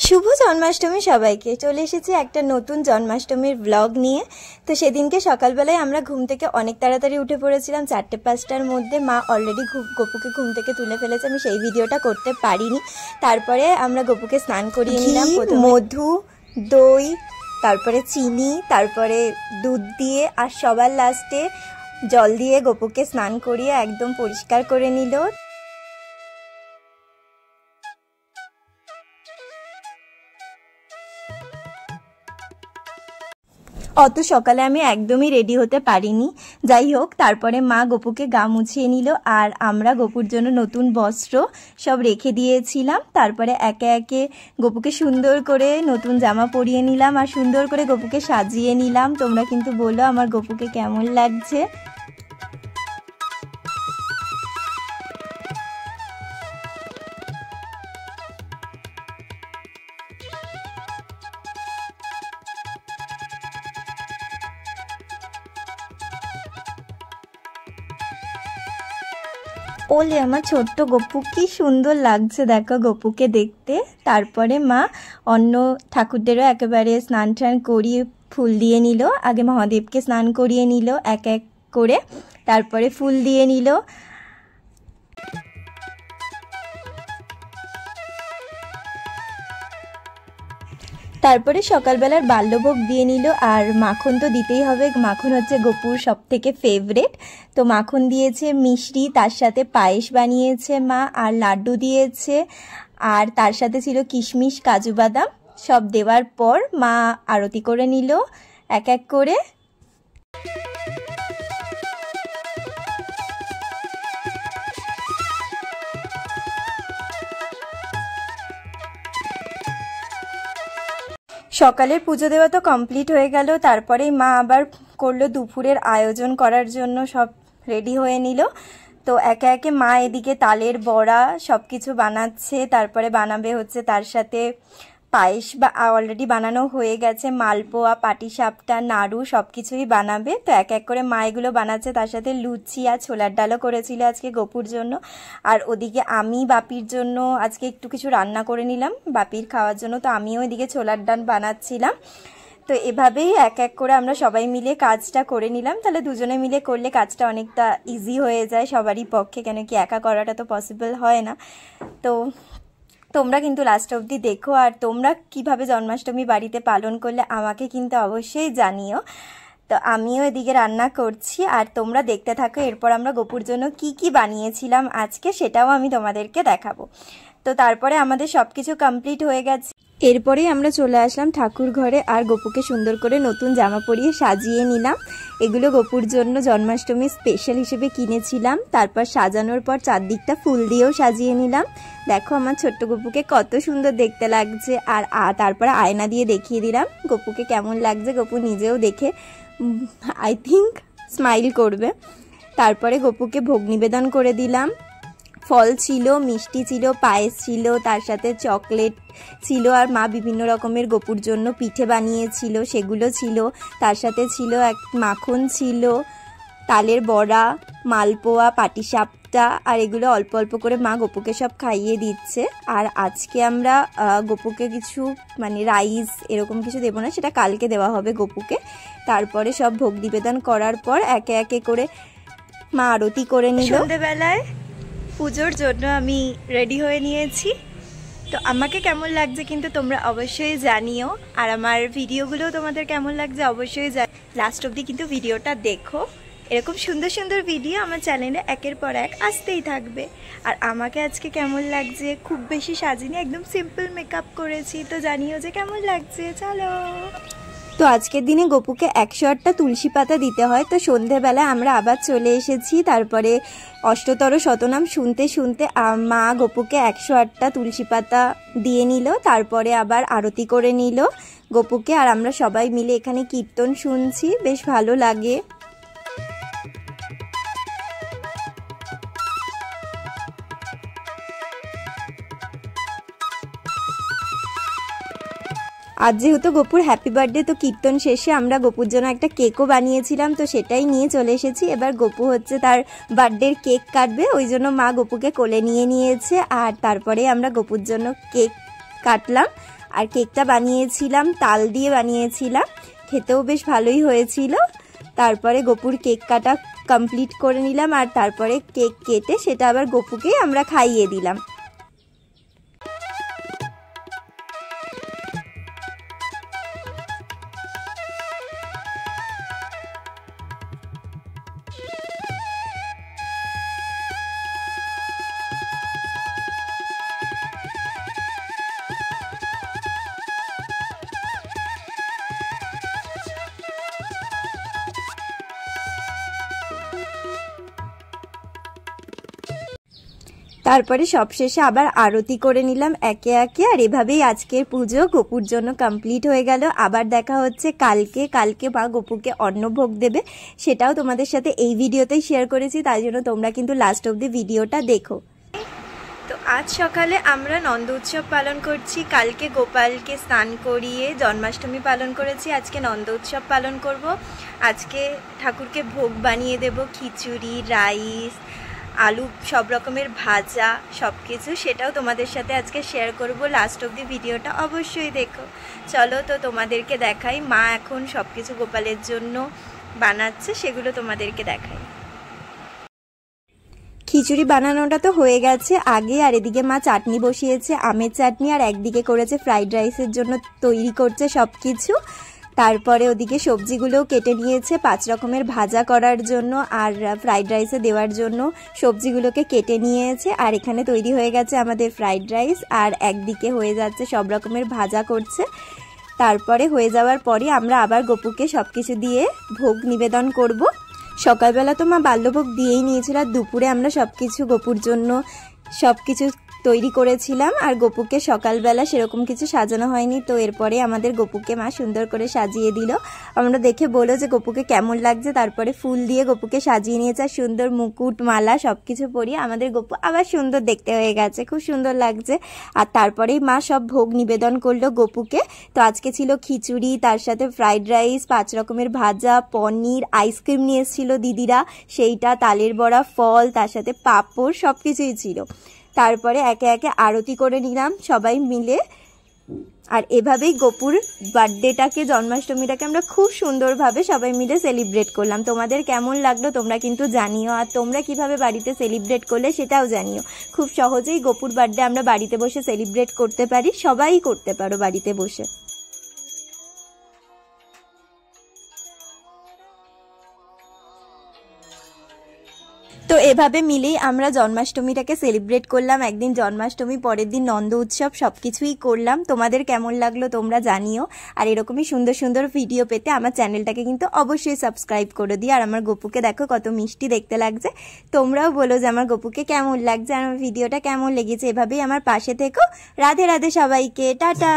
শুভ জন্মাষ্টমী সবাইকে। চলে এসেছি একটা নতুন জন্মাষ্টমীর ব্লগ নিয়ে। তো সেদিনকে সকালবেলায় আমরা ঘুম থেকে অনেক তাড়াতাড়ি উঠে পড়েছিলাম, 4-5টার মধ্যে। মা অলরেডি গপুকে ঘুম থেকে তুলে ফেলেছে, আমি সেই ভিডিওটা করতে পারিনি। তারপরে আমরা গপুকে স্নান করিয়ে নিলাম, মধু, দই, তারপরে চিনি, তারপরে দুধ দিয়ে, আর সবার লাস্টে জল দিয়ে গপুকে স্নান করিয়ে একদম পরিষ্কার করে নিল। অত সকালে আমি একদমই রেডি হতে পারিনি। যাই হোক, তারপরে মা গপুকে গা মুছিয়ে নিল, আর আমরা গপুর জন্য নতুন বস্ত্র সব রেখে দিয়েছিলাম। তারপরে একে একে গপুকে সুন্দর করে নতুন জামা পরিয়ে নিলাম, আর সুন্দর করে গপুকে সাজিয়ে নিলাম। তোমরা কিন্তু বলো আমার গপুকে কেমন লাগছে। ওলে আমার ছোট্ট গপু, কি সুন্দর লাগছে দেখো গপুকে দেখতে। তারপরে মা অন্য ঠাকুরদেরও একেবারে স্নান টান করিয়ে ফুল দিয়ে নিল। আগে মহাদেবকে স্নান করিয়ে নিল এক এক করে, তারপরে ফুল দিয়ে নিল। তারপরে সকালবেলার বাল্যভোগ দিয়ে নিল, আর মাখন তো দিতেই হবে। মাখন হচ্ছে গপুর সব থেকে ফেভারেট। তো মাখন দিয়েছে, মিষ্টি, তার সাথে পায়েস বানিয়েছে মা, আর লাড্ডু দিয়েছে, আর তার সাথে ছিল কিশমিশ, কাজু বাদাম। সব দেওয়ার পর মা আরতি করে নিল এক এক করে। সকালের পুজো দেওয়া তো কমপ্লিট হয়ে গেল। তারপরেই মা আবার করলো দুপুরের আয়োজন করার জন্য, সব রেডি হয়ে নিল। তো একে একে মা এদিকে তালের বড়া সব কিছু বানাচ্ছে, তারপরে বানাবে হচ্ছে তার সাথে পায়েস, বা অলরেডি বানানো হয়ে গেছে, মালপোয়া, পাটিসাপটা, নাড়ু সব কিছুই বানাবে। তো এক এক করে মা এগুলো বানাচ্ছে। তার সাথে লুচি আর ছোলার ডালও করেছিল আজকে গপুর জন্য। আর ওদিকে আমি বাপির জন্য আজকে একটু কিছু রান্না করে নিলাম বাপির খাওয়ার জন্য। তো আমিও এদিকে ছোলার ডাল বানাচ্ছিলাম। তো এভাবেই এক এক করে আমরা সবাই মিলে কাজটা করে নিলাম। তাহলে দুজনে মিলে করলে কাজটা অনেকটা ইজি হয়ে যায় সবারই পক্ষে, কেন কি একা করাটা তো পসিবল হয় না। তো তোমরা কিন্তু লাস্ট অবধি দেখো, আর তোমরা কিভাবে জন্মাষ্টমী বাড়িতে পালন করলে আমাকে কিন্তু অবশ্যই জানিও। তো আমিও এদিকে রান্না করছি, আর তোমরা দেখতে থাকো। এরপর আমরা গপুর জন্য কি কি বানিয়েছিলাম আজকে সেটাও আমি তোমাদেরকে দেখাবো। তো তারপরে আমাদের সব কিছু কমপ্লিট হয়ে গেছে। এরপরেই আমরা চলে আসলাম ঠাকুর ঘরে, আর গপুকে সুন্দর করে নতুন জামা পরিয়ে সাজিয়ে নিলাম। এগুলো গপুর জন্য জন্মাষ্টমী স্পেশাল হিসেবে কিনেছিলাম। তারপর সাজানোর পর চারদিকটা ফুল দিয়েও সাজিয়ে নিলাম। দেখো আমার ছোট্ট গপুকে কত সুন্দর দেখতে লাগছে। আর তারপরে আয়না দিয়ে দেখিয়ে দিলাম গপুকে কেমন লাগছে। গপু নিজেও দেখে আই থিঙ্ক স্মাইল করবে। তারপরে গপুকে ভোগ নিবেদন করে দিলাম। ফল ছিল, মিষ্টি ছিল, পায়েস ছিল, তার সাথে চকলেট ছিল, আর মা বিভিন্ন রকমের গপুর জন্য পিঠে বানিয়েছিল, সেগুলো ছিল। তার সাথে ছিল মাখন ছিল, তালের বড়া, মালপোয়া, পাটিসাপটা, আর এগুলো অল্প অল্প করে মা গপুকে সব খাইয়ে দিচ্ছে। আর আজকে আমরা গপুকে কিছু রাইস এরকম কিছু দেবো না, সেটা কালকে দেওয়া হবে গপুকে। তারপরে সব ভোগ নিবেদন করার পর একে একে করে মা আরতি করে নিল। সন্ধ্যেবেলায় পুজোর জন্য আমি রেডি হয়ে নিয়েছি। তো আমাকে কেমন লাগছে কিন্তু তোমরা অবশ্যই জানিও, আর আমার ভিডিওগুলো তোমাদের কেমন লাগছে অবশ্যই লাস্ট অবধি কিন্তু ভিডিওটা দেখো। এরকম সুন্দর সুন্দর ভিডিও আমার চ্যানেলে একের পর এক আসতেই থাকবে। আর আমাকে আজকে কেমন লাগছে, খুব বেশি সাজিনি, একদম সিম্পল মেকআপ করেছি। তো জানিও যে কেমন লাগছে। চলো। তো আজকের দিনে গপুকে 108টা তুলসী পাতা দিতে হয়। তো সন্ধেবেলা আমরা আবার চলে এসেছি। তারপরে অষ্টতর শতনাম শুনতে শুনতে মা গপুকে 108টা তুলসী পাতা দিয়ে নিল। তারপরে আবার আরতি করে নিল গপুকে, আর আমরা সবাই মিলে এখানে কীর্তন শুনছি, বেশ ভালো লাগে। আজ যেহেতু গপুর হ্যাপি বার্থডে, তো কীর্তন শেষে আমরা গপুর জন্য একটা কেকও বানিয়েছিলাম, তো সেটাই নিয়ে চলে এসেছি। এবার গপু হচ্ছে তার বার্থডের কেক কাটবে, ওই জন্য মা গপুকে কোলে নিয়ে নিয়েছে। আর তারপরে আমরা গপুর জন্য কেক কাটলাম, আর কেকটা বানিয়েছিলাম তাল দিয়ে বানিয়েছিলাম, খেতেও বেশ ভালোই হয়েছিল। তারপরে গপুর কেক কাটা কমপ্লিট করে নিলাম, আর তারপরে কেক কেটে সেটা আবার গপুকে আমরা খাইয়ে দিলাম। তারপরে সবশেষে আবার আরতি করে নিলাম একে একে। আর এভাবেই আজকের পুজো গপুর জন্য কমপ্লিট হয়ে গেল। আবার দেখা হচ্ছে কালকে মা গপুকে অন্নভোগ দেবে, সেটাও তোমাদের সাথে এই ভিডিওতেই শেয়ার করেছি, তাই জন্য তোমরা কিন্তু লাস্ট অবধি ভিডিওটা দেখো। তো আজ সকালে আমরা নন্দ উৎসব পালন করছি, কালকে গোপালকে স্নান করিয়ে জন্মাষ্টমী পালন করেছি, আজকে নন্দ উৎসব পালন করব। আজকে ঠাকুরকে ভোগ বানিয়ে দেব, খিচুড়ি, রাইস, আলু, সব রকমের ভাজা, সব কিছু, সেটাও তোমাদের সাথে আজকে শেয়ার করব। লাস্ট অবধি ভিডিওটা অবশ্যই দেখো। চলো তো তোমাদেরকে দেখাই, মা এখন সব কিছু গোপালের জন্য বানাচ্ছে, সেগুলো তোমাদেরকে দেখাই। খিচুড়ি বানানোটা তো হয়ে গেছে আগে, আর এদিকে মা চাটনি বসিয়েছে, আমের চাটনি, আর একদিকে করেছে ফ্রাইড রাইসের জন্য তৈরি করছে সব কিছু। তারপরে ওদিকে সবজিগুলোও কেটে নিয়েছে 5 রকমের ভাজা করার জন্য, আর ফ্রাইড রাইসে দেওয়ার জন্য সবজিগুলোকে কেটে নিয়েছে। আর এখানে তৈরি হয়ে গেছে আমাদের ফ্রাইড রাইস, আর একদিকে হয়ে যাচ্ছে সব রকমের ভাজা করছে। তারপরে হয়ে যাওয়ার পরে আমরা আবার গপুকে সব কিছু দিয়ে ভোগ নিবেদন করব। সকালবেলা তো মা বাল্যভোগ দিয়েই নিয়েছিল, আর দুপুরে আমরা সব কিছু গপুর জন্য সব কিছু তৈরি করেছিলাম। আর গপুকে সকালবেলা সেরকম কিছু সাজানো হয়নি, তো এরপরে আমাদের গপুকে মা সুন্দর করে সাজিয়ে দিল। আমরা দেখে বলো যে গপুকে কেমন লাগছে, তারপরে ফুল দিয়ে গপুকে সাজিয়ে নিয়েছে, আর সুন্দর মুকুট, মালা সব কিছু পরিয়ে আমাদের গপু আবার সুন্দর দেখতে হয়ে গেছে, খুব সুন্দর লাগছে। আর তারপরেই মা সব ভোগ নিবেদন করলো গপুকে। তো আজকে ছিল খিচুড়ি, তার সাথে ফ্রাইড রাইস, 5 রকমের ভাজা, পনির, আইসক্রিম নিয়ে এসেছিল দিদিরা, সেইটা, তালের বড়া, ফল, তার সাথে পাঁপড়, সব কিছুই ছিল। তারপরে একে একে আরতি করে নিলাম সবাই মিলে। আর এভাবেই গপুর বার্থডেটাকে, জন্মাষ্টমীটাকে আমরা খুব সুন্দরভাবে সবাই মিলে সেলিব্রেট করলাম। তোমাদের কেমন লাগলো তোমরা কিন্তু জানিও, আর তোমরা কিভাবে বাড়িতে সেলিব্রেট করলে সেটাও জানিও। খুব সহজেই গপুর বার্থডে আমরা বাড়িতে বসে সেলিব্রেট করতে পারি, সবাই করতে পারো বাড়িতে বসে। তো এভাবে মিলেই আমরা জন্মাষ্টমীটাকে সেলিব্রেট করলাম। একদিন জন্মাষ্টমী, পরের দিন নন্দ উৎসব, সব কিছুই করলাম। তোমাদের কেমন লাগলো তোমরা জানিও। আর এরকমই সুন্দর সুন্দর ভিডিও পেতে আমার চ্যানেলটাকে কিন্তু অবশ্যই সাবস্ক্রাইব করে দিও। আর আমার গপুকে দেখো কত মিষ্টি দেখতে লাগছে। তোমরাও বলো যে আমার গপুকে কেমন লাগছে, আর আমার ভিডিওটা কেমন লেগেছে। এভাবেই আমার পাশে থেকো। রাধে রাধে সবাইকে, টাটা।